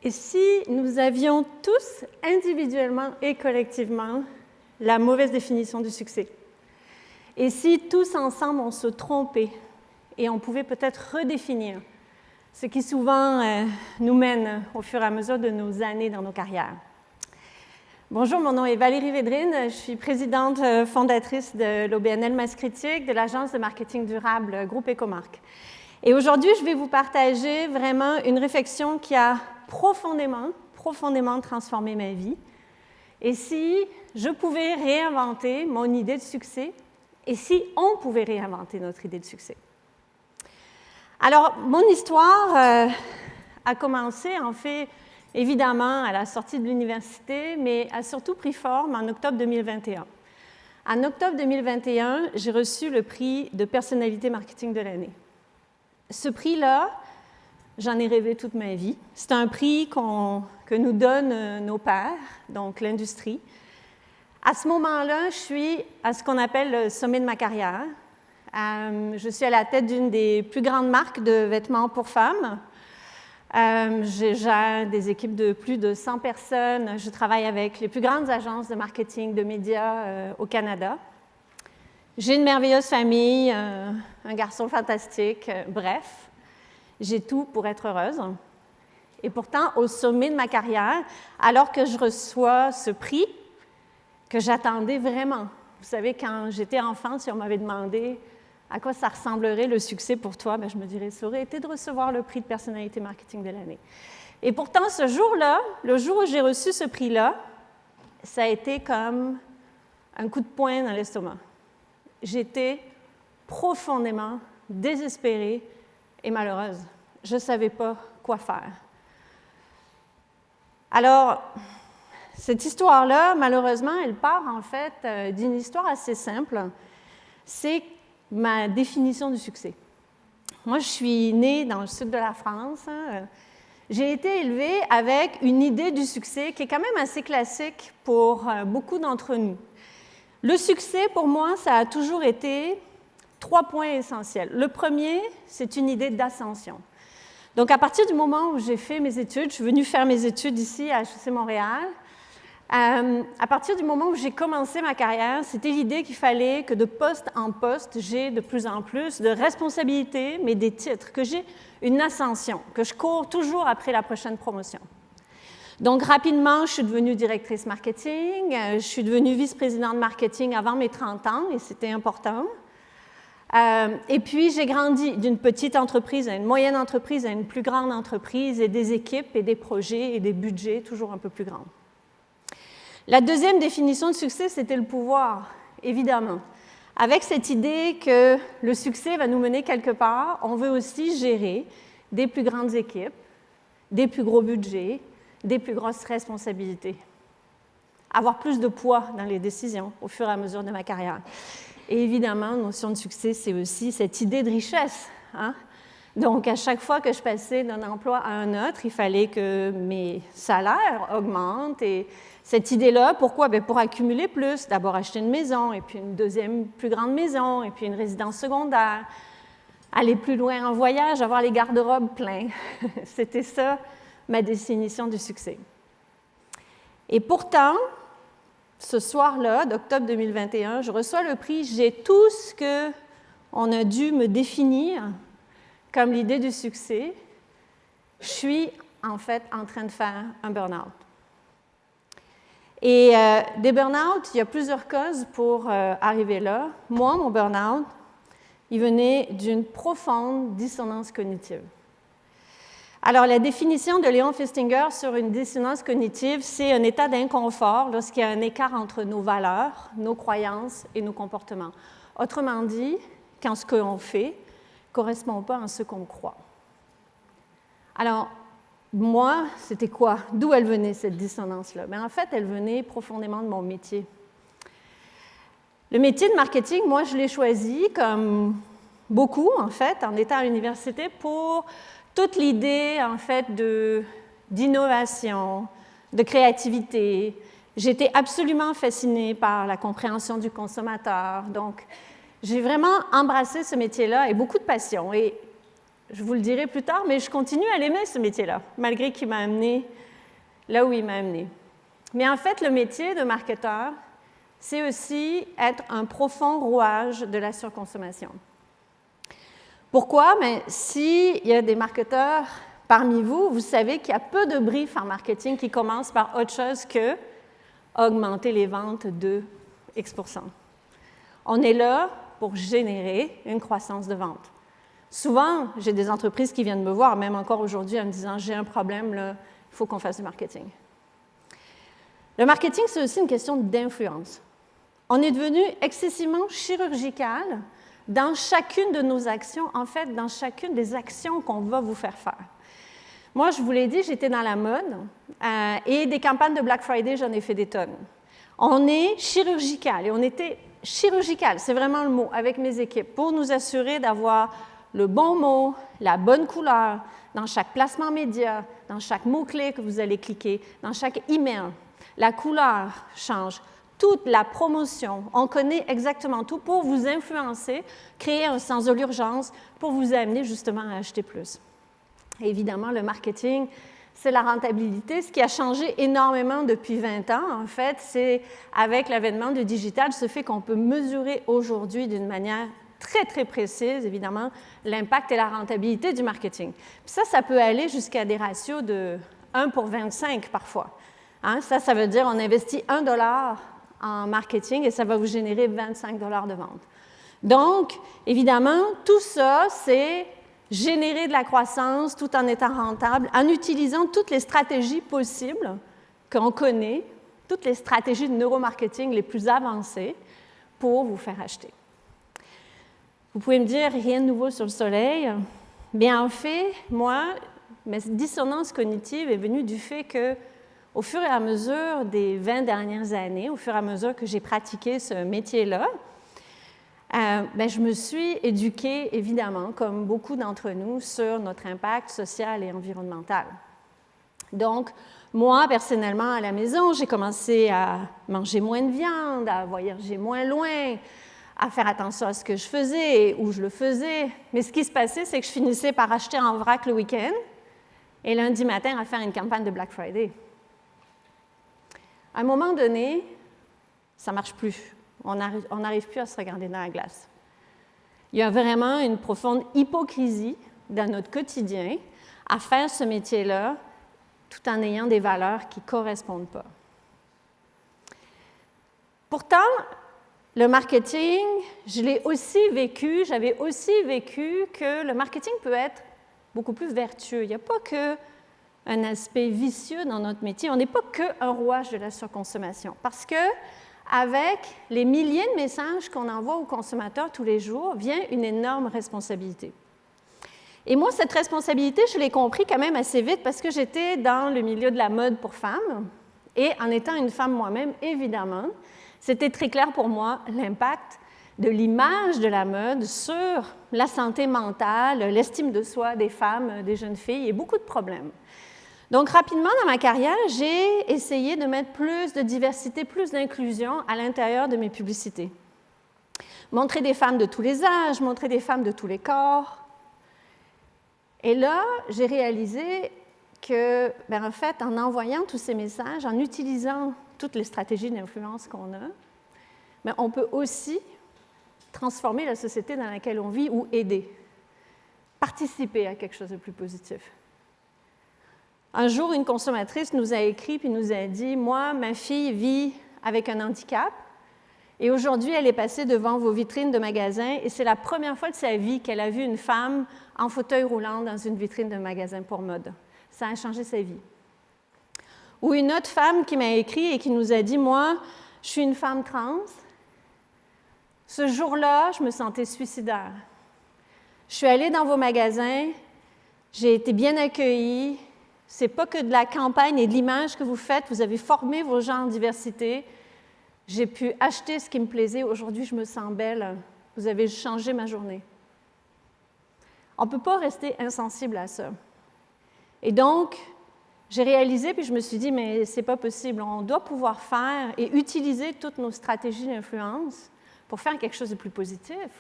Et si nous avions tous, individuellement et collectivement, la mauvaise définition du succès? Et si tous ensemble, on se trompait et on pouvait peut-être redéfinir ce qui souvent nous mène au fur et à mesure de nos années dans nos carrières? Bonjour, mon nom est Valérie Védrine, je suis présidente fondatrice de l'OBNL Masse-Critique, de l'agence de marketing durable Groupe Ecomark. Et aujourd'hui, je vais vous partager vraiment une réflexion qui a profondément transformé ma vie. Et si je pouvais réinventer mon idée de succès, et si on pouvait réinventer notre idée de succès? Alors, mon histoire a commencé, en fait, évidemment, à la sortie de l'université, mais a surtout pris forme en octobre 2021. En octobre 2021, j'ai reçu le prix de personnalité marketing de l'année. Ce prix-là, j'en ai rêvé toute ma vie. C'est un prix que nous donnent nos pairs, donc l'industrie. À ce moment-là, je suis à ce qu'on appelle le sommet de ma carrière. Je suis à la tête d'une des plus grandes marques de vêtements pour femmes. Je gère des équipes de plus de 100 personnes. Je travaille avec les plus grandes agences de marketing de médias au Canada. J'ai une merveilleuse famille, un garçon fantastique, bref, j'ai tout pour être heureuse. Et pourtant, au sommet de ma carrière, alors que je reçois ce prix que j'attendais vraiment. Vous savez, quand j'étais enfant, si on m'avait demandé à quoi ça ressemblerait le succès pour toi, bien, je me dirais, ça aurait été de recevoir le prix de personnalité marketing de l'année. Et pourtant, ce jour-là, le jour où j'ai reçu ce prix-là, ça a été comme un coup de poing dans l'estomac. J'étais profondément désespérée et malheureuse. Je ne savais pas quoi faire. Alors, cette histoire-là, malheureusement, elle part en fait d'une histoire assez simple. C'est ma définition du succès. Moi, je suis née dans le sud de la France. J'ai été élevée avec une idée du succès qui est quand même assez classique pour beaucoup d'entre nous. Le succès, pour moi, ça a toujours été 3 points essentiels. Le premier, c'est une idée d'ascension. Donc, à partir du moment où j'ai fait mes études, je suis venue faire mes études ici à HEC Montréal. À partir du moment où j'ai commencé ma carrière, c'était l'idée qu'il fallait que de poste en poste, j'ai de plus en plus de responsabilités, mais des titres, que j'ai une ascension, que je cours toujours après la prochaine promotion. Donc, rapidement, je suis devenue directrice marketing, je suis devenue vice-présidente marketing avant mes 30 ans, et c'était important. Et puis, j'ai grandi d'une petite entreprise à une moyenne entreprise à une plus grande entreprise, et des équipes et des projets et des budgets toujours un peu plus grands. La deuxième définition de succès, c'était le pouvoir, évidemment. Avec cette idée que le succès va nous mener quelque part, on veut aussi gérer des plus grandes équipes, des plus gros budgets, des plus grosses responsabilités. Avoir plus de poids dans les décisions au fur et à mesure de ma carrière. Et évidemment, notion de succès, c'est aussi cette idée de richesse. Hein? Donc, à chaque fois que je passais d'un emploi à un autre, il fallait que mes salaires augmentent. Et cette idée-là, pourquoi? Bien, pour accumuler plus. D'abord acheter une maison, et puis une deuxième plus grande maison, et puis une résidence secondaire. Aller plus loin en voyage, avoir les garde-robes pleins. C'était ça, ma définition du succès. Et pourtant, ce soir-là, d'octobre 2021, je reçois le prix, j'ai tout ce qu'on a dû me définir comme l'idée du succès. Je suis en fait en train de faire un burn-out. Et des burn-out, il y a plusieurs causes pour arriver là. Moi, mon burn-out, il venait d'une profonde dissonance cognitive. Alors, la définition de Léon Festinger sur une dissonance cognitive, c'est un état d'inconfort lorsqu'il y a un écart entre nos valeurs, nos croyances et nos comportements. Autrement dit, quand ce qu'on fait ne correspond pas à ce qu'on croit. Alors, moi, c'était quoi? D'où elle venait, cette dissonance-là? Bien, en fait, elle venait profondément de mon métier. Le métier de marketing, moi, je l'ai choisi comme beaucoup, en fait, en étant à l'université pour toute l'idée, en fait, d'innovation, de créativité. J'étais absolument fascinée par la compréhension du consommateur. Donc, j'ai vraiment embrassé ce métier-là et beaucoup de passion. Et je vous le dirai plus tard, mais je continue à l'aimer, ce métier-là, malgré qu'il m'a amené là où il m'a amené. Mais en fait, le métier de marketeur, c'est aussi être un profond rouage de la surconsommation. Pourquoi? Bien, s'il y a des marketeurs parmi vous, vous savez qu'il y a peu de briefs en marketing qui commencent par autre chose que augmenter les ventes de X%. On est là pour générer une croissance de vente. Souvent, j'ai des entreprises qui viennent me voir, même encore aujourd'hui, en me disant « j'ai un problème, là, il faut qu'on fasse du marketing ». Le marketing, c'est aussi une question d'influence. On est devenu excessivement chirurgical dans chacune de nos actions, en fait, dans chacune des actions qu'on va vous faire faire. Moi, je vous l'ai dit, j'étais dans la mode et des campagnes de Black Friday, j'en ai fait des tonnes. On est chirurgical et on était chirurgical, c'est vraiment le mot, avec mes équipes, pour nous assurer d'avoir le bon mot, la bonne couleur dans chaque placement média, dans chaque mot-clé que vous allez cliquer, dans chaque email. La couleur change. Toute la promotion, on connaît exactement tout pour vous influencer, créer un sens de l'urgence pour vous amener justement à acheter plus. Et évidemment, le marketing, c'est la rentabilité. Ce qui a changé énormément depuis 20 ans, en fait, c'est avec l'avènement du digital, ce fait qu'on peut mesurer aujourd'hui d'une manière très, très précise, évidemment, l'impact et la rentabilité du marketing. Puis ça peut aller jusqu'à des ratios de 1 pour 25 parfois. Hein? Ça veut dire on investit $1 en marketing et ça va vous générer 25 $ de vente. Donc, évidemment, tout ça, c'est générer de la croissance tout en étant rentable, en utilisant toutes les stratégies possibles qu'on connaît, toutes les stratégies de neuromarketing les plus avancées pour vous faire acheter. Vous pouvez me dire, rien de nouveau sur le soleil. Bien, en fait, moi, ma dissonance cognitive est venue du fait que au fur et à mesure des 20 dernières années, au fur et à mesure que j'ai pratiqué ce métier-là, je me suis éduquée, évidemment, comme beaucoup d'entre nous, sur notre impact social et environnemental. Donc, moi, personnellement, à la maison, j'ai commencé à manger moins de viande, à voyager moins loin, à faire attention à ce que je faisais et où je le faisais. Mais ce qui se passait, c'est que je finissais par acheter en vrac le week-end et lundi matin à faire une campagne de Black Friday. À un moment donné, ça ne marche plus. On n'arrive plus à se regarder dans la glace. Il y a vraiment une profonde hypocrisie dans notre quotidien à faire ce métier-là tout en ayant des valeurs qui ne correspondent pas. Pourtant, le marketing, j'avais aussi vécu que le marketing peut être beaucoup plus vertueux. Il n'y a pas qu'un aspect vicieux dans notre métier. On n'est pas qu'un rouage de la surconsommation. Parce qu'avec les milliers de messages qu'on envoie aux consommateurs tous les jours, vient une énorme responsabilité. Et moi, cette responsabilité, je l'ai compris quand même assez vite parce que j'étais dans le milieu de la mode pour femmes. Et en étant une femme moi-même, évidemment, c'était très clair pour moi l'impact de l'image de la mode sur la santé mentale, l'estime de soi des femmes, des jeunes filles et beaucoup de problèmes. Donc, rapidement dans ma carrière, j'ai essayé de mettre plus de diversité, plus d'inclusion à l'intérieur de mes publicités. Montrer des femmes de tous les âges, montrer des femmes de tous les corps. Et là, j'ai réalisé que, en fait, en envoyant tous ces messages, en utilisant toutes les stratégies d'influence qu'on a, on peut aussi transformer la société dans laquelle on vit ou aider, participer à quelque chose de plus positif. Un jour, une consommatrice nous a écrit et nous a dit « Moi, ma fille vit avec un handicap et aujourd'hui, elle est passée devant vos vitrines de magasins et c'est la première fois de sa vie qu'elle a vu une femme en fauteuil roulant dans une vitrine de magasin pour mode. Ça a changé sa vie. » Ou une autre femme qui m'a écrit et qui nous a dit « Moi, je suis une femme trans. Ce jour-là, je me sentais suicidaire. Je suis allée dans vos magasins, j'ai été bien accueillie. Ce n'est pas que de la campagne et de l'image que vous faites, vous avez formé vos gens en diversité. J'ai pu acheter ce qui me plaisait. Aujourd'hui, je me sens belle. Vous avez changé ma journée. » On ne peut pas rester insensible à ça. Et donc, j'ai réalisé, puis je me suis dit, mais ce n'est pas possible. On doit pouvoir faire et utiliser toutes nos stratégies d'influence pour faire quelque chose de plus positif,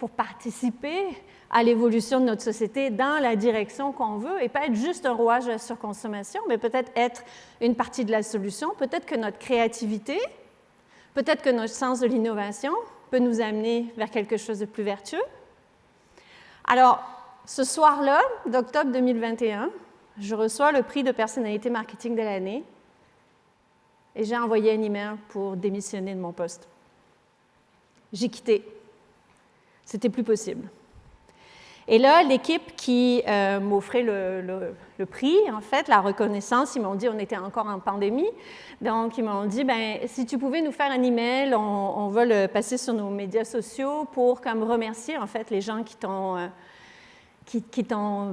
pour participer à l'évolution de notre société dans la direction qu'on veut et pas être juste un rouage de la surconsommation, mais peut-être être une partie de la solution, peut-être que notre créativité, peut-être que notre sens de l'innovation peut nous amener vers quelque chose de plus vertueux. Alors, ce soir-là, d'octobre 2021, je reçois le prix de personnalité marketing de l'année et j'ai envoyé un email pour démissionner de mon poste. J'ai quitté. C'était plus possible. Et là, l'équipe qui m'offrait le prix, en fait, la reconnaissance, ils m'ont dit, on était encore en pandémie, donc ils m'ont dit, ben, si tu pouvais nous faire un email, on va le passer sur nos médias sociaux pour comme remercier, en fait, les gens qui t'ont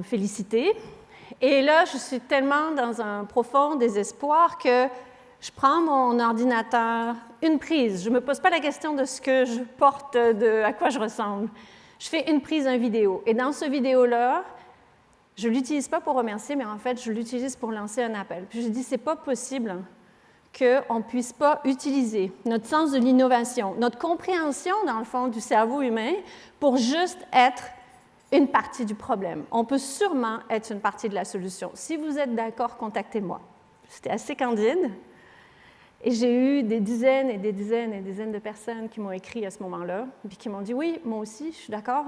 félicité. Et là, je suis tellement dans un profond désespoir que je prends mon ordinateur, une prise. Je ne me pose pas la question de ce que je porte, à quoi je ressemble. Je fais une prise, une vidéo. Et dans ce vidéo-là, je ne l'utilise pas pour remercier, mais en fait, je l'utilise pour lancer un appel. Puis je dis, c'est pas possible qu'on ne puisse pas utiliser notre sens de l'innovation, notre compréhension, dans le fond, du cerveau humain pour juste être une partie du problème. On peut sûrement être une partie de la solution. Si vous êtes d'accord, contactez-moi. C'était assez candide. Et j'ai eu des dizaines et des dizaines et des dizaines de personnes qui m'ont écrit à ce moment-là, puis qui m'ont dit « Oui, moi aussi, je suis d'accord.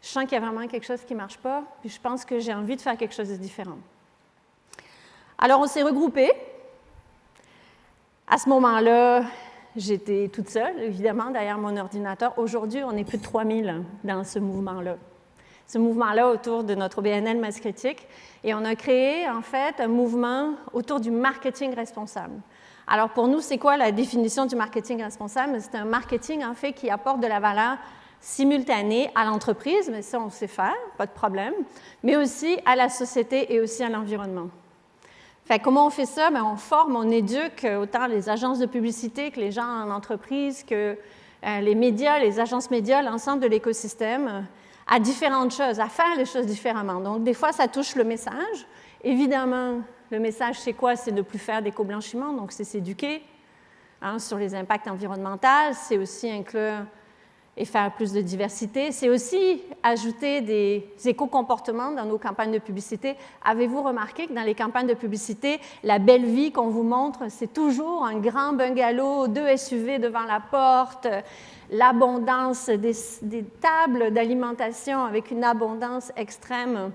Je sens qu'il y a vraiment quelque chose qui ne marche pas, puis je pense que j'ai envie de faire quelque chose de différent. » Alors, on s'est regroupés. À ce moment-là, j'étais toute seule, évidemment, derrière mon ordinateur. Aujourd'hui, on est plus de 3000 dans ce mouvement-là. Ce mouvement-là autour de notre BNL Masse Critique. Et on a créé, en fait, un mouvement autour du marketing responsable. Alors, pour nous, c'est quoi la définition du marketing responsable? C'est un marketing, en fait, qui apporte de la valeur simultanée à l'entreprise, mais ça, on sait faire, pas de problème, mais aussi à la société et aussi à l'environnement. Fait, comment on fait ça? Bien, on forme, on éduque autant les agences de publicité que les gens en entreprise, que les médias, les agences médias, l'ensemble de l'écosystème, à différentes choses, à faire les choses différemment. Donc, des fois, ça touche le message. Évidemment, le message, c'est quoi? C'est de ne plus faire d'éco-blanchiment, donc c'est s'éduquer sur les impacts environnementaux, c'est aussi inclure et faire plus de diversité, c'est aussi ajouter des éco-comportements dans nos campagnes de publicité. Avez-vous remarqué que dans les campagnes de publicité, la belle vie qu'on vous montre, c'est toujours un grand bungalow, 2 SUV devant la porte, l'abondance des tables d'alimentation avec une abondance extrême.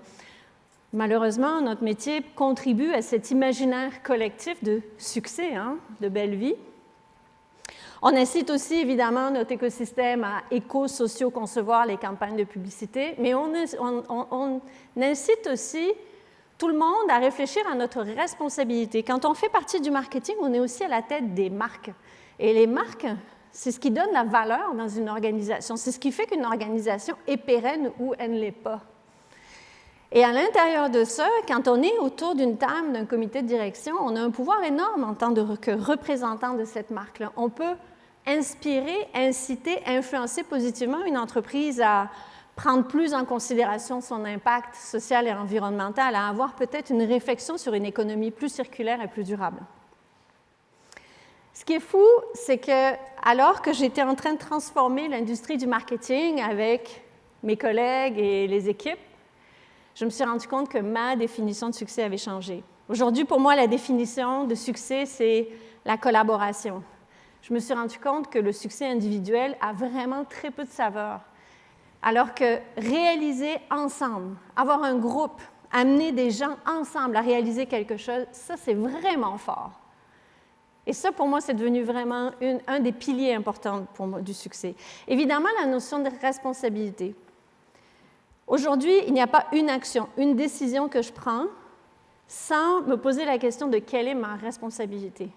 Malheureusement, notre métier contribue à cet imaginaire collectif de succès, de belle vie. On incite aussi, évidemment, notre écosystème à éco-socio-concevoir les campagnes de publicité, mais on incite aussi tout le monde à réfléchir à notre responsabilité. Quand on fait partie du marketing, on est aussi à la tête des marques. Et les marques, c'est ce qui donne la valeur dans une organisation. C'est ce qui fait qu'une organisation est pérenne ou elle ne l'est pas. Et à l'intérieur de ça, quand on est autour d'une table, d'un comité de direction, on a un pouvoir énorme en tant que représentant de cette marque-là. On peut inspirer, inciter, influencer positivement une entreprise à prendre plus en considération son impact social et environnemental, à avoir peut-être une réflexion sur une économie plus circulaire et plus durable. Ce qui est fou, c'est que alors que j'étais en train de transformer l'industrie du marketing avec mes collègues et les équipes, je me suis rendu compte que ma définition de succès avait changé. Aujourd'hui, pour moi, la définition de succès, c'est la collaboration. Je me suis rendu compte que le succès individuel a vraiment très peu de saveur. Alors que réaliser ensemble, avoir un groupe, amener des gens ensemble à réaliser quelque chose, ça, c'est vraiment fort. Et ça, pour moi, c'est devenu vraiment un des piliers importants pour moi, du succès. Évidemment, la notion de responsabilité. Aujourd'hui, il n'y a pas une action, une décision que je prends sans me poser la question de quelle est ma responsabilité.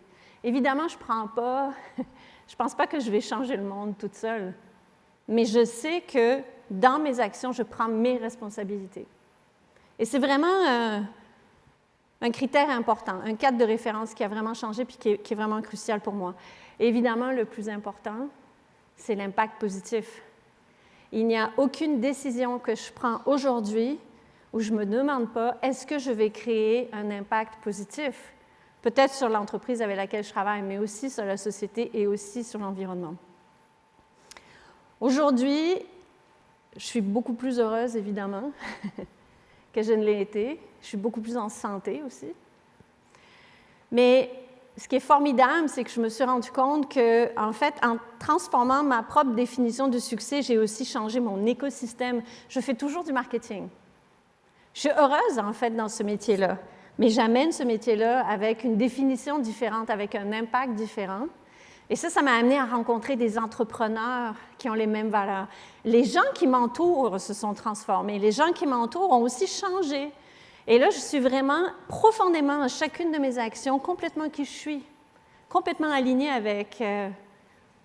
Évidemment, je ne pense pas que je vais changer le monde toute seule, mais je sais que dans mes actions, je prends mes responsabilités. Et c'est vraiment un critère important, un cadre de référence qui a vraiment changé et qui est vraiment crucial pour moi. Et évidemment, le plus important, c'est l'impact positif. Il n'y a aucune décision que je prends aujourd'hui où je ne me demande pas est-ce que je vais créer un impact positif, peut-être sur l'entreprise avec laquelle je travaille, mais aussi sur la société et aussi sur l'environnement. Aujourd'hui, Je suis beaucoup plus heureuse, évidemment, que je ne l'ai été. Je suis beaucoup plus en santé aussi. Mais ce qui est formidable, c'est que je me suis rendu compte que, en fait, en transformant ma propre définition du succès, j'ai aussi changé mon écosystème. Je fais toujours du marketing. Je suis heureuse, en fait, dans ce métier-là, mais j'amène ce métier-là avec une définition différente, avec un impact différent. Et ça m'a amené à rencontrer des entrepreneurs qui ont les mêmes valeurs. Les gens qui m'entourent se sont transformés. Les gens qui m'entourent ont aussi changé. Et là, je suis vraiment profondément dans chacune de mes actions, complètement qui je suis, complètement alignée avec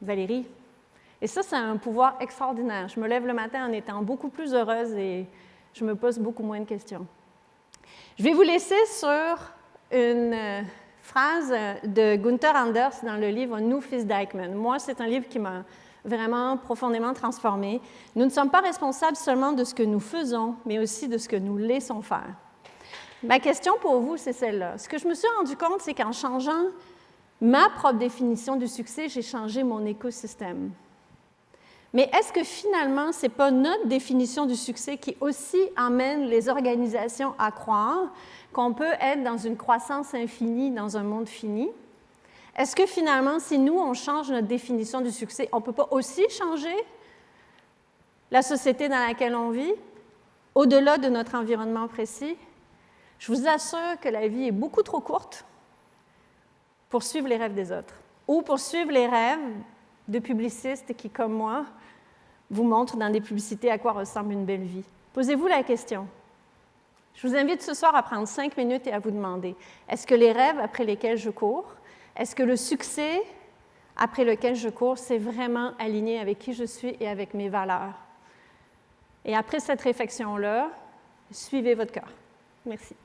Valérie. Et ça, c'est un pouvoir extraordinaire. Je me lève le matin en étant beaucoup plus heureuse et je me pose beaucoup moins de questions. Je vais vous laisser sur une phrase de Gunther Anders dans le livre « Nous, fils d'Eichmann ». Moi, c'est un livre qui m'a vraiment profondément transformée. Nous ne sommes pas responsables seulement de ce que nous faisons, mais aussi de ce que nous laissons faire. Ma question pour vous, c'est celle-là. Ce que je me suis rendu compte, c'est qu'en changeant ma propre définition du succès, j'ai changé mon écosystème. Mais est-ce que finalement, ce n'est pas notre définition du succès qui aussi amène les organisations à croire qu'on peut être dans une croissance infinie dans un monde fini? Est-ce que finalement, si nous, on change notre définition du succès, on ne peut pas aussi changer la société dans laquelle on vit, au-delà de notre environnement précis? Je vous assure que la vie est beaucoup trop courte pour suivre les rêves des autres ou pour suivre les rêves de publicistes qui, comme moi, vous montrent dans des publicités à quoi ressemble une belle vie. Posez-vous la question. Je vous invite ce soir à prendre 5 minutes et à vous demander, est-ce que les rêves après lesquels je cours, est-ce que le succès après lequel je cours, c'est vraiment aligné avec qui je suis et avec mes valeurs? Et après cette réflexion-là, suivez votre cœur. Merci.